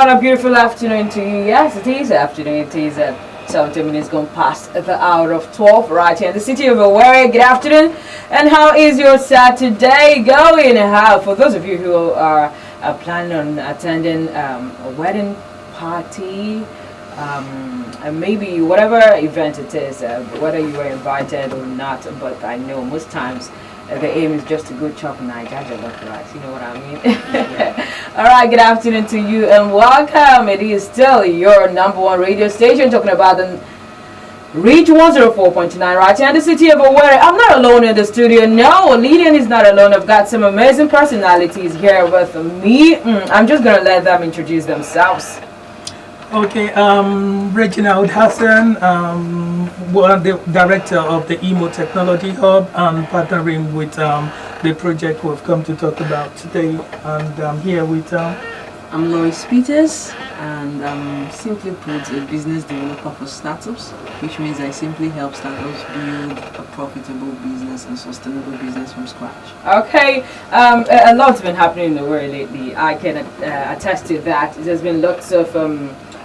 A beautiful afternoon to you. Yes, it is afternoon. It is 17 minutes gone past the hour of 12 right here in the city of Owerri. Good afternoon. And how is your Saturday going? How, for those of you who are planning on attending a wedding party, and maybe whatever event it is, whether you were invited or not, but I know most times the aim is just to go chop Nigeria jollof rice. You know what I mean? All right, good afternoon to you and welcome. It is still your number one radio station talking about the Reach 104.9 right here in the city of Owerri. I'm not alone in the studio. No, Lillian is not alone. I've got some amazing personalities here with me. I'm just going to let them introduce themselves. Okay, Reginald Hassan, the director of the Imo Technology Hub, and partnering with the project we've come to talk about today. And I'm here with... I'm Lois Peters, and simply put, a business developer for startups, which means I simply help startups build a profitable business and sustainable business from scratch. Okay, a lot's been happening in the world lately. I can attest to that. There's been lots of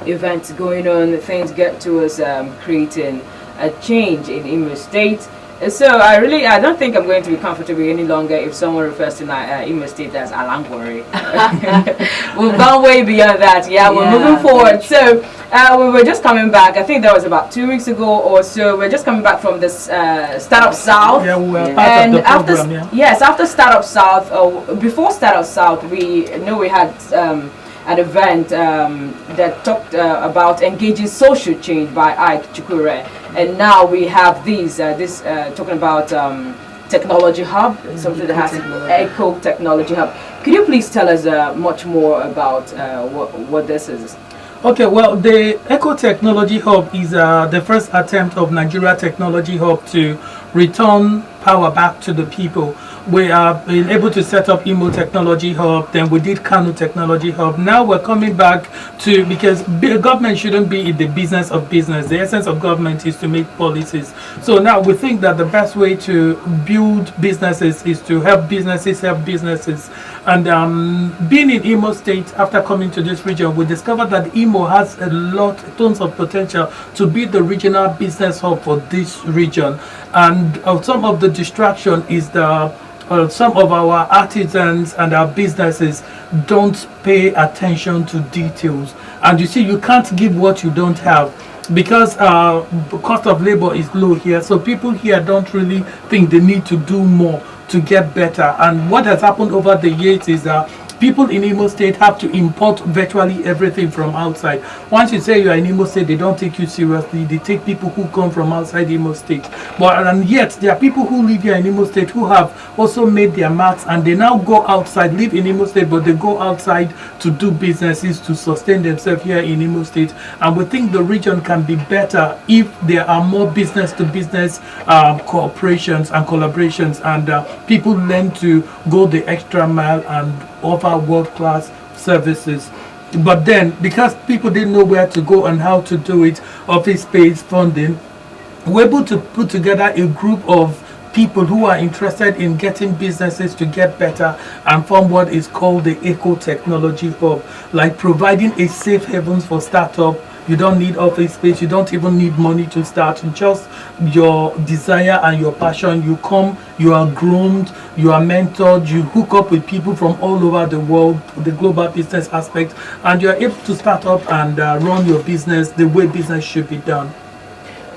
events going on, things get to us creating a change in Imo State. So I don't think I'm going to be comfortable any longer if someone refers to Imo State as Alangwari. We've gone way beyond that. Yeah, we're moving forward. So we were just coming back. I think that was about 2 weeks ago or so. We're just coming back from this Startup South. Yeah, we were part of the program. Yes, after Startup South, before Startup South, we know we had an event that talked about engaging social change by Ike Chukure, and now we have this talking about technology hub, something that has Eco Technology Hub. Could you please tell us much more about what this is? Okay, well, the Eco Technology Hub is the first attempt of Nigeria Technology Hub to return power back to the people. We have been able to set up Imo Technology Hub, then we did Kano Technology Hub. Now we're coming back to, because government shouldn't be in the business of business. The essence of government is to make policies. So now we think that the best way to build businesses is to help businesses help businesses. And being in Imo State, after coming to this region, we discovered that Imo has tons of potential to be the regional business hub for this region. And some of the distraction is some of our artisans and our businesses don't pay attention to details. And you see, you can't give what you don't have, because the cost of labor is low here. So people here don't really think they need to do more to get better. And what has happened over the years is that people in Imo State have to import virtually everything from outside. Once you say you are in Imo State, they don't take you seriously. They take people who come from outside Imo State. And yet, there are people who live here in Imo State who have also made their marks, and they now go outside, live in Imo State, but they go outside to do businesses to sustain themselves here in Imo State. And we think the region can be better if there are more business-to-business cooperations and collaborations, and people learn to go the extra mile and offer world-class services. But then, because people didn't know where to go and how to do it, office-based funding, we're able to put together a group of people who are interested in getting businesses to get better and form what is called the Eco Technology Hub, like providing a safe haven for startup. You don't need office space, you don't even need money to start, just your desire and your passion. You come, you are groomed, you are mentored, you hook up with people from all over the world, the global business aspect, and you are able to start up and run your business the way business should be done.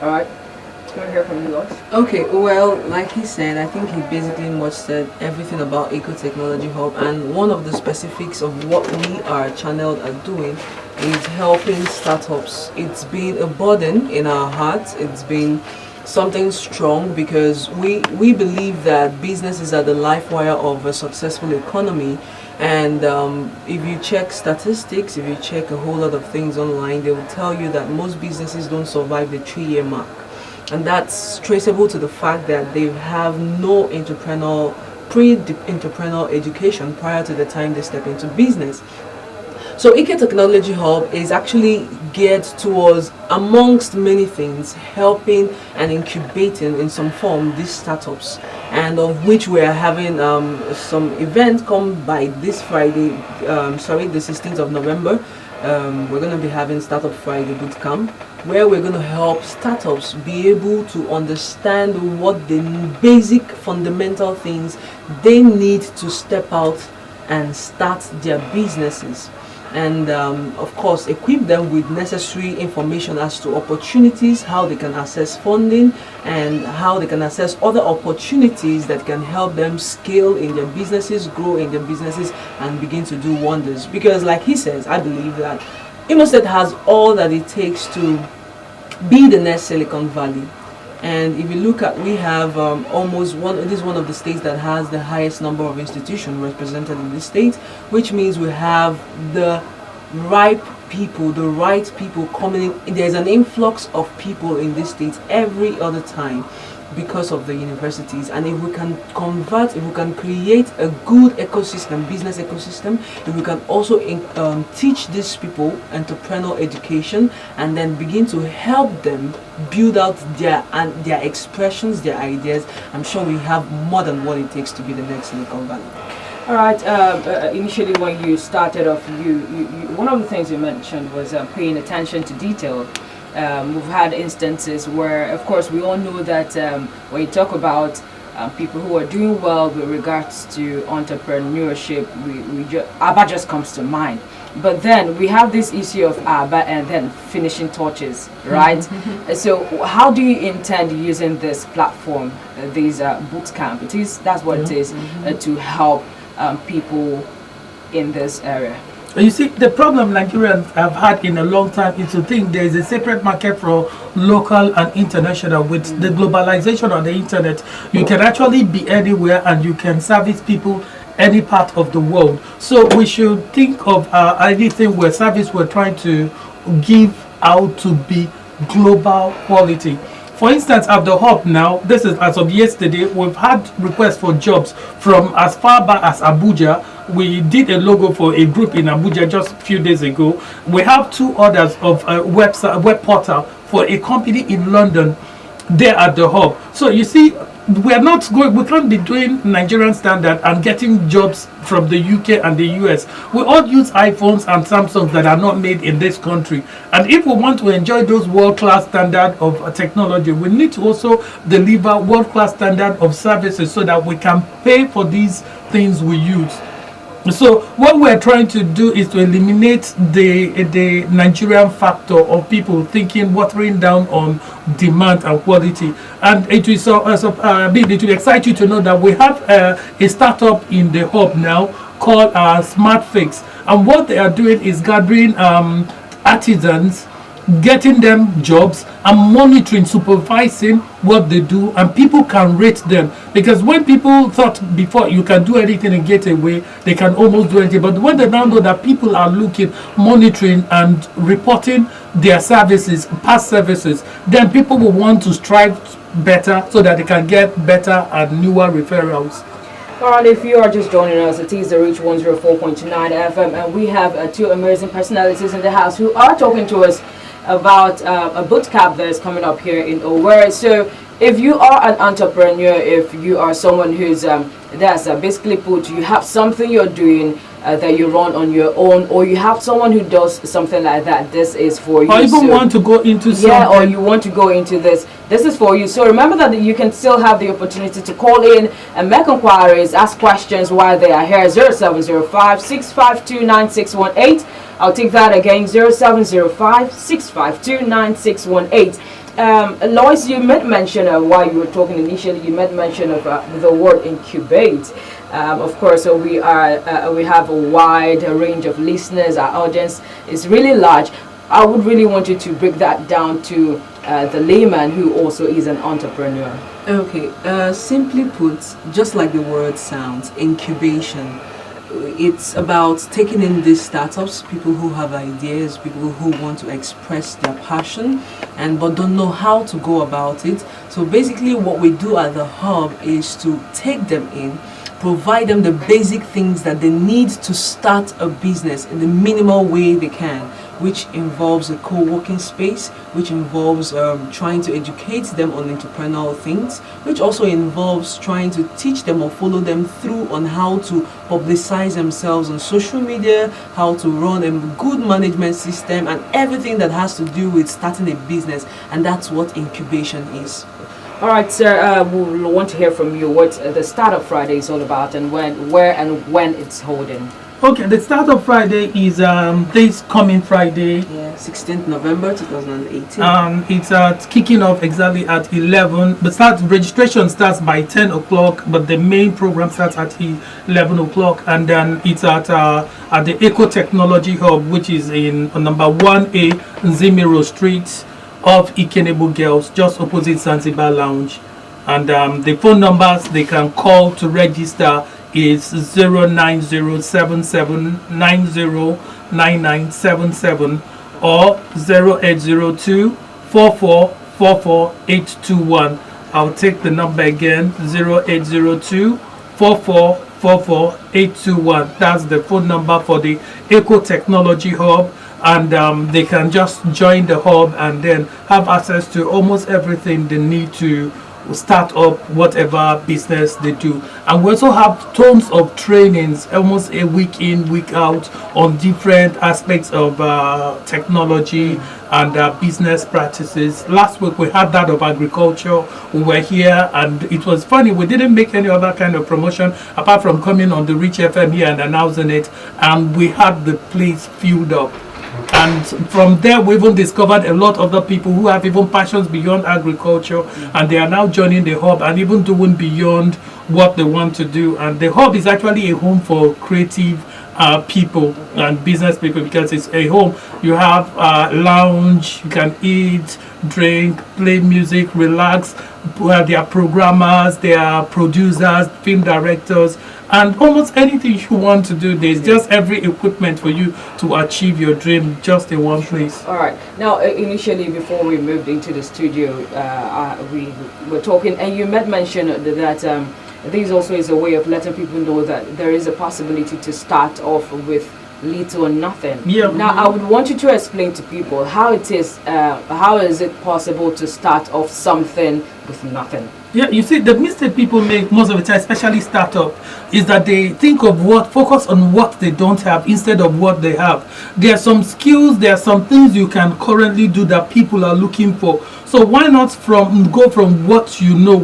All right. Do you want to hear from you, Lois? Okay, well, like he said, I think he basically much said everything about Eco Technology Hub, and one of the specifics of what we are channeled at doing is helping startups. It's been a burden in our hearts. It's been something strong because we believe that businesses are the life wire of a successful economy. And if you check statistics, if you check a whole lot of things online, they will tell you that most businesses don't survive the 3-year mark. And that's traceable to the fact that they have no entrepreneurial pre-entrepreneurial education prior to the time they step into business. So EK Technology Hub is actually geared towards, amongst many things, helping and incubating in some form these startups, and of which we are having some event come by this Friday, the 16th of November. We're going to be having Startup Friday Bootcamp, where we're going to help startups be able to understand what the basic fundamental things they need to step out and start their businesses. And of course equip them with necessary information as to opportunities, how they can access funding, and how they can access other opportunities that can help them scale in their businesses, grow in their businesses, and begin to do wonders. Because like he says, I believe that Imo State has all that it takes to be the next Silicon Valley. And if you look at, we have this is one of the states that has the highest number of institutions represented in the state, which means we have the right people coming in. There's an influx of people in this state every other time because of the universities. And if we can create a good ecosystem, business ecosystem, if we can also teach these people entrepreneurial education, and then begin to help them build out their expressions, their ideas, I'm sure we have more than what it takes to be the next Silicon Valley. All right. Initially, when you started off, you one of the things you mentioned was paying attention to detail. We've had instances where, of course, we all know that when you talk about people who are doing well with regards to entrepreneurship, ABBA just comes to mind. But then we have this issue of ABBA and then finishing touches, right? So how do you intend using this platform, these bootcamp? That's what it is, to help people in this area. You see, the problem Nigerians have had in a long time is to think there is a separate market for local and international. With the globalization of the internet, you can actually be anywhere and you can service people any part of the world. So we should think of anything we're trying to give out to be global quality. For instance, at the hub now, this is as of yesterday, we've had requests for jobs from as far back as Abuja. We did a logo for a group in Abuja just a few days ago. We have 2 others of a web portal for a company in London there at the hub. So you see, we can't be doing Nigerian standard and getting jobs from the UK and the US. We all use iPhones and Samsungs that are not made in this country. And if we want to enjoy those world-class standard of technology, we need to also deliver world-class standard of services so that we can pay for these things we use. So what we're trying to do is to eliminate the Nigerian factor of people watering down on demand and quality. And it will excite you to know that we have a startup in the hub now called Smart Fix. And what they are doing is gathering artisans, getting them jobs, and monitoring, supervising what they do, and people can rate them. Because when people thought before you can do anything and get away, they can almost do anything. But when they now know that people are looking, monitoring, and reporting their services, past services, then people will want to strive better so that they can get better and newer referrals. Alright, if you are just joining us, it is the Reach 104.9 FM, and we have 2 amazing personalities in the house who are talking to us about a bootcamp that is coming up here in Owerri. So if you are an entrepreneur, if you are someone who's basically put, you have something you're doing that you run on your own, or you have someone who does something like that, this is for you. Or even want to go into something. Yeah, or you want to go into this is for you. So remember that you can still have the opportunity to call in and make inquiries, ask questions while they are here. 0705 652 9618. I'll take that again, 0705 652 9618. Lois, you made mention while you were talking initially, you made mention of the word incubate. Of course, so we have a wide range of listeners. Our audience is really large. I would really want you to break that down to the layman who also is an entrepreneur. Okay, simply put, just like the word sounds, incubation. It's about taking in these startups, people who have ideas, people who want to express their passion but don't know how to go about it. So basically what we do at the hub is to take them in, provide them the basic things that they need to start a business in the minimal way they can, which involves a co-working space, which involves trying to educate them on entrepreneurial things, which also involves trying to teach them or follow them through on how to publicize themselves on social media, how to run a good management system, and everything that has to do with starting a business. And that's what incubation is. All right, sir. We'll want to hear from you what the Startup Friday is all about, and where and when it's holding. Okay, the Startup Friday is this coming Friday. Yeah, 16th November 2018. It's kicking off exactly at 11. But registration starts by 10 o'clock, but the main program starts at 11 o'clock, and then it's at the Eco Technology Hub, which is on number 1A Zimiro Street of Ikenebu Girls, just opposite Zanzibar Lounge. And the phone numbers they can call to register is 09077909977 or 0802-4444-821. I'll take the number again, 0802-4444-821. That's the phone number for the Eco Technology Hub. And they can just join the hub and then have access to almost everything they need to start up whatever business they do. And we also have tons of trainings, almost a week in, week out, on different aspects of technology and business practices. Last week we had that of agriculture. We were here and it was funny, we didn't make any other kind of promotion apart from coming on the Rich FM here and announcing it, and we had the place filled up. And from there we even discovered a lot of other people who have even passions beyond agriculture, and they are now joining the hub and even doing beyond what they want to do. And the hub is actually a home for creative people and business people, because it's a home. You have lounge, you can eat, drink, play music, relax. There are programmers, there are producers, film directors, and almost anything you want to do. There's just every equipment for you to achieve your dream just in one place. All right. Now, initially, before we moved into the studio, we were talking, and you mentioned that this also is a way of letting people know that there is a possibility to start off with little or nothing. Yeah. Now, I would want you to explain to people how it is. How is it possible to start off something with nothing? Yeah, you see, the mistake people make most of the time, especially startup, is that they think of focus on what they don't have instead of what they have. There are some skills, there are some things you can currently do that people are looking for. So why not go from what you know?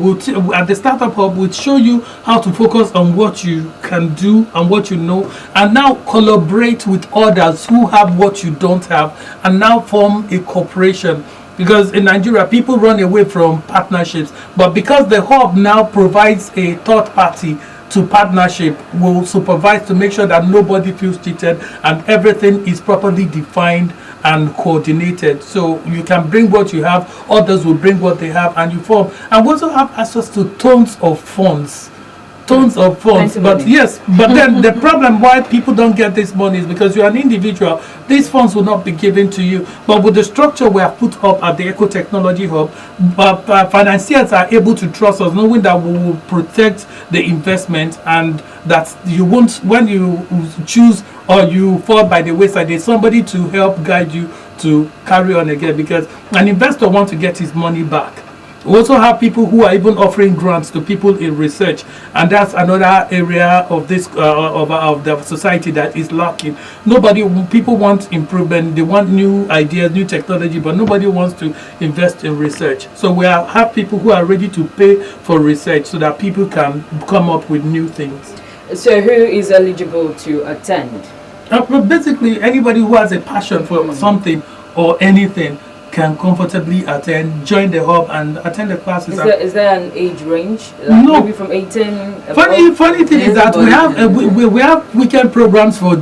At the Startup Hub, we'll show you how to focus on what you can do and what you know, and now collaborate with others who have what you don't have, and now form a corporation. Because in Nigeria, people run away from partnerships. But because the hub now provides a third party to partnership, will supervise to make sure that nobody feels cheated and everything is properly defined and coordinated. So you can bring what you have, others will bring what they have, and you form. And we also have access to tons of funds. But yes, but then the problem why people don't get this money is because you're an individual. These funds will not be given to you. But with the structure we have put up at the Eco Technology Hub, financiers are able to trust us, knowing that we will protect the investment, and that you won't, when you choose or you fall by the wayside, there's somebody to help guide you to carry on again, because an investor wants to get his money back. We also have people who are even offering grants to people in research, and that's another area of this of the society that is lacking. People want improvement, they want new ideas, new technology, but nobody wants to invest in research. So we have people who are ready to pay for research so that people can come up with new things. So who is eligible to attend? Basically, anybody who has a passion for something or anything can comfortably attend, join the hub and attend the classes. Is there an age range? No. Maybe from 18 Funny thing is that we have weekend programs for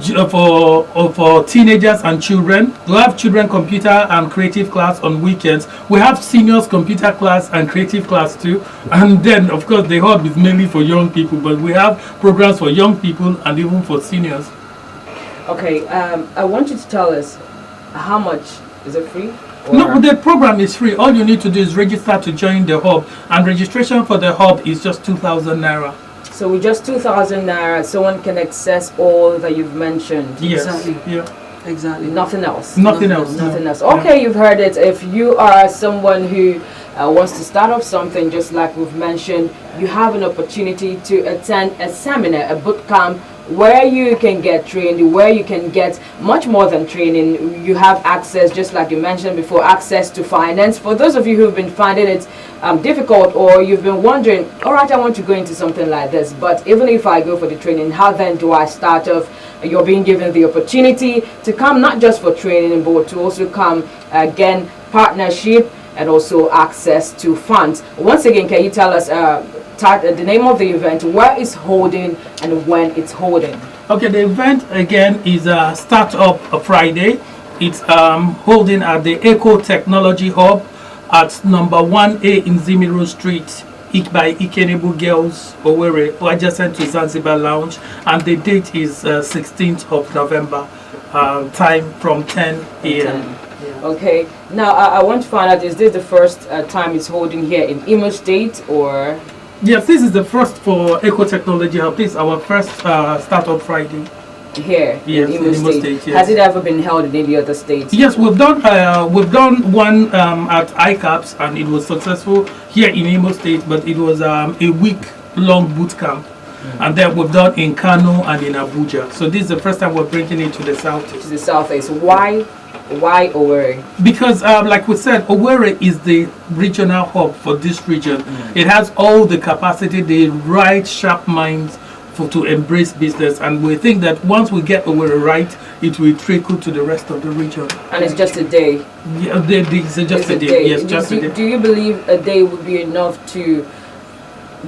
teenagers and children. We have children computer and creative class on weekends. We have seniors computer class and creative class too. And then of course the hub is mainly for young people, but we have programs for young people and even for seniors. Okay, I want you to tell us how much. Is it free? No, the program is free. All you need to do is register to join the hub, and registration for the hub is just 2,000 naira. So with just 2,000 naira, someone can access all that you've mentioned. Yes. Exactly. Yeah. Exactly. Nothing else. Nothing else. Nothing no. else. Okay, you've heard it. If you are someone who wants to start off something, just like we've mentioned, you have an opportunity to attend a seminar, a boot camp, where you can get trained, where you can get much more than training. You have access, just like you mentioned before, access to finance. For those of you who've been finding it difficult, or you've been wondering, all right, I want to go into something like this, but even if I go for the training, how then do I start off? You're being given the opportunity to come, not just for training, but to also come, again, partnership and also access to funds. Once again, can you tell us the name of the event, where it's holding and when it's holding? Okay, the event again is Startup Friday. It's holding at the Eco Technology Hub at number 1A in Zimiro Street, by Ikenebu Girls Owerri, adjacent to Zanzibar Lounge, and the date is 16th of November, time from 10 a.m. Okay, now I want to find out, is this the first time it's holding here in Imo State, or? Yes, this is the first for Eco Technology Hub. This is our first Startup Friday. Here Yes, in Imo State. State, yes. Has it ever been held in any other states? Yes, we've done one at ICAPS, and it was successful here in Imo State, but it was a week-long boot camp. And then we've done in Kano and in Abuja. So this is the first time we're bringing it to the southeast. To the southeast. Why Owerri? Because like we said, Owerri is the regional hub for this region. It has all the capacity, the right sharp minds to embrace business, and we think that once we get Owerri right, it will trickle to the rest of the region. And it's just a day. Yeah, it's just a day. Yes, just a day. Do you believe a day would be enough to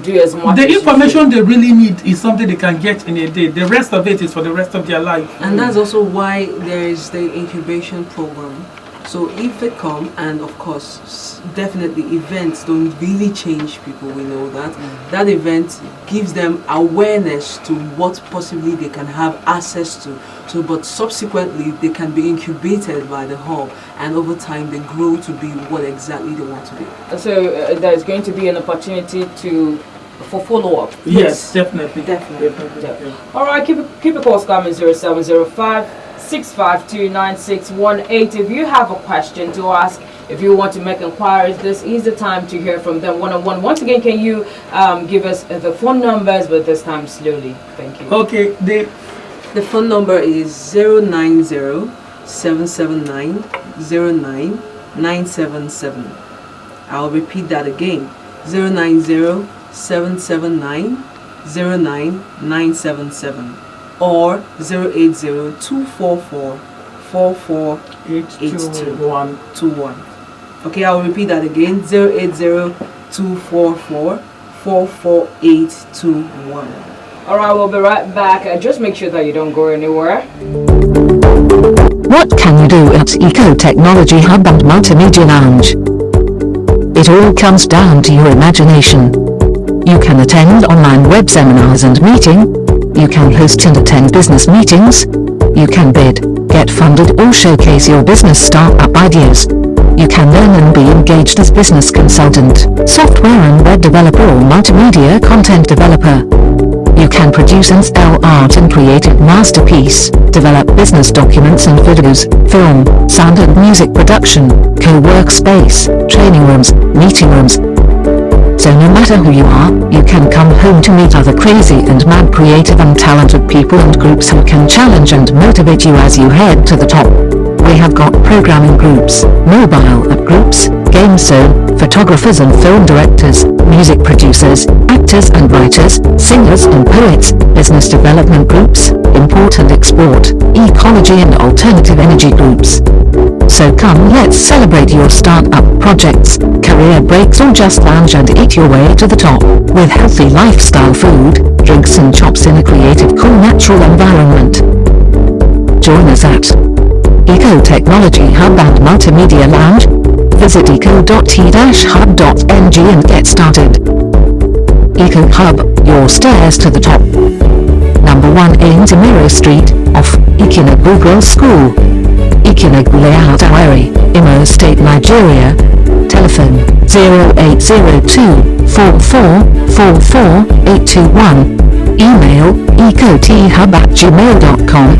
do as much? The information they really need is something they can get in a day. The rest of it is for the rest of their life. And that's also why there is the incubation program. So if they come, and of course, definitely events don't really change people, we know that. That event gives them awareness to what possibly they can have access to. So, but subsequently, they can be incubated by the hub, and over time, they grow to be what exactly they want to be. So there's going to be an opportunity for follow-up. Yes, definitely. Yeah. All right, keep a call coming 0705 652 9618. If you have a question to ask, if you want to make inquiries, this is the time to hear from them one-on-one. Once again, can you give us the phone numbers, but this time slowly? Thank you. Okay, the phone number is 090 779 09977. I'll repeat that again. 090 779 09977. or 080-244-448121. Okay, I'll repeat that again. 080-244-44821. All right, we'll be right back. Just make sure that you don't go anywhere. What can you do at Eco Technology Hub and Multimedia Lounge? It all comes down to your imagination. You can attend online web seminars and meeting. You can host and attend business meetings. You can bid, get funded, or showcase your business startup ideas. You can learn and be engaged as business consultant, software and web developer, or multimedia content developer. You can produce and sell art and creative masterpiece, develop business documents and videos, film, sound and music production, co-work space, training rooms, meeting rooms. So no matter who you are, you can come home to meet other crazy and mad creative and talented people and groups who can challenge and motivate you as you head to the top. We have got programming groups, mobile app groups, game zone, photographers and film directors, music producers, actors and writers, singers and poets, business development groups, import and export, ecology and alternative energy groups. So come, let's celebrate your startup projects, career breaks, or just lounge and eat your way to the top with healthy lifestyle food, drinks and chops in a creative, cool, natural environment. Join us at Eco Technology Hub and Multimedia Lounge. Visit eco.t-hub.ng and get started. Eco Hub, your stairs to the top. Number 1 in Zimiro Street, off Ikenebu Girls School. Ikeleku Layout Aweri, Imo State, Nigeria. Telephone 0802 4444821. Email ecothub@gmail.com.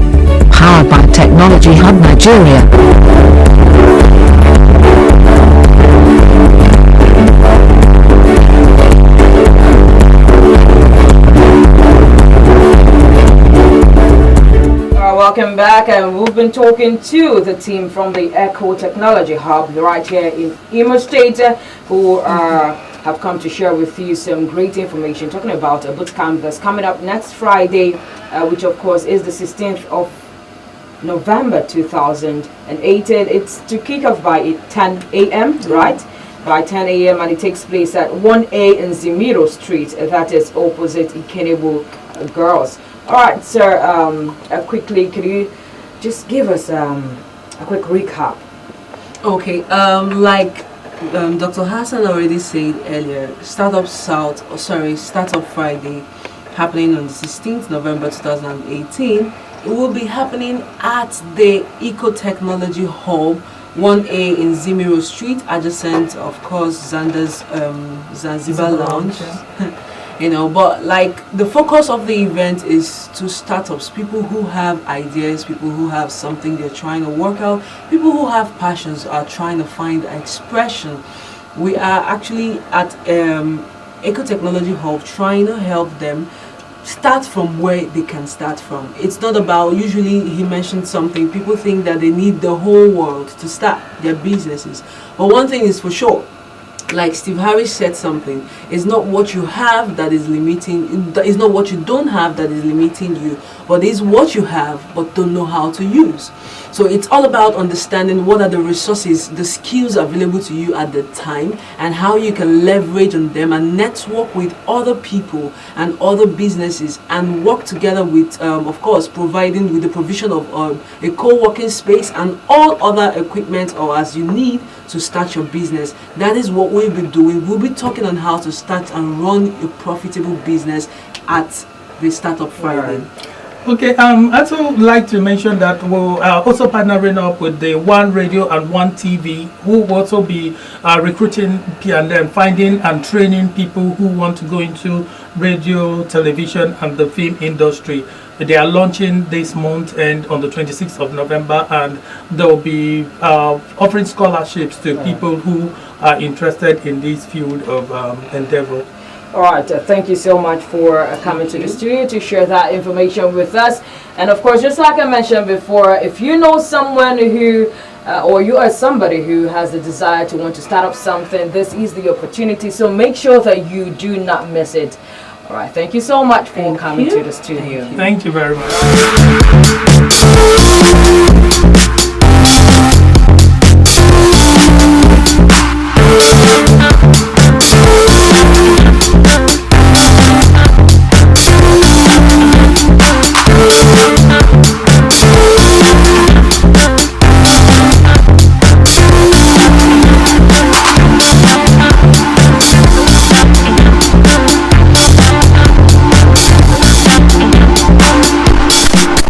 Powered by Technology Hub Nigeria. Welcome back, and we've been talking to the team from the Eco Technology Hub right here in Imo State, who have come to share with you some great information, talking about a bootcamp that's coming up next Friday, which of course is the 16th of November 2018. It's to kick off by 10 a.m., right? By 10 a.m. and it takes place at 1A in Zimiro Street, that is opposite Ikenebu Girls. All right, sir, quickly, could you just give us a quick recap? Okay, like Dr. Hassan already said earlier, Startup Friday, happening on the 16th November 2018. It will be happening at the Eco Technology Hub, 1A in Zimiro Street, adjacent, of course, Xander's Zanzibar Lounge. You know, but like the focus of the event is to startups, people who have ideas, people who have something they're trying to work out, people who have passions are trying to find expression. We are actually at Eco Technology Hub trying to help them start from where they can start from. It's not about, usually he mentioned something, people think that they need the whole world to start their businesses. But one thing is for sure, like Steve Harris said something, it's not what you have that is limiting, it's not what you don't have that is limiting you, but it's what you have but don't know how to use. So it's all about understanding what are the resources, the skills available to you at the time, and how you can leverage on them and network with other people and other businesses and work together with, of course, providing with the provision of a co-working space and all other equipment or as you need to start your business. That is what we'll be doing. We'll be talking on how to start and run a profitable business at the Startup Friday. Okay, I'd also like to mention that we're also partnering up with the One Radio and One TV, who will also be recruiting and finding and training people who want to go into radio, television, and the film industry. They are launching this month and on the 26th of November, and they'll be offering scholarships to people who are interested in this field of endeavor. All right, thank you so much for coming to the studio to share that information with us. And of course, just like I mentioned before, if you know someone who or you are somebody who has the desire to want to start up something, this is the opportunity, so make sure that you do not miss it. All right, thank you so much for coming to the studio. Thank you very much.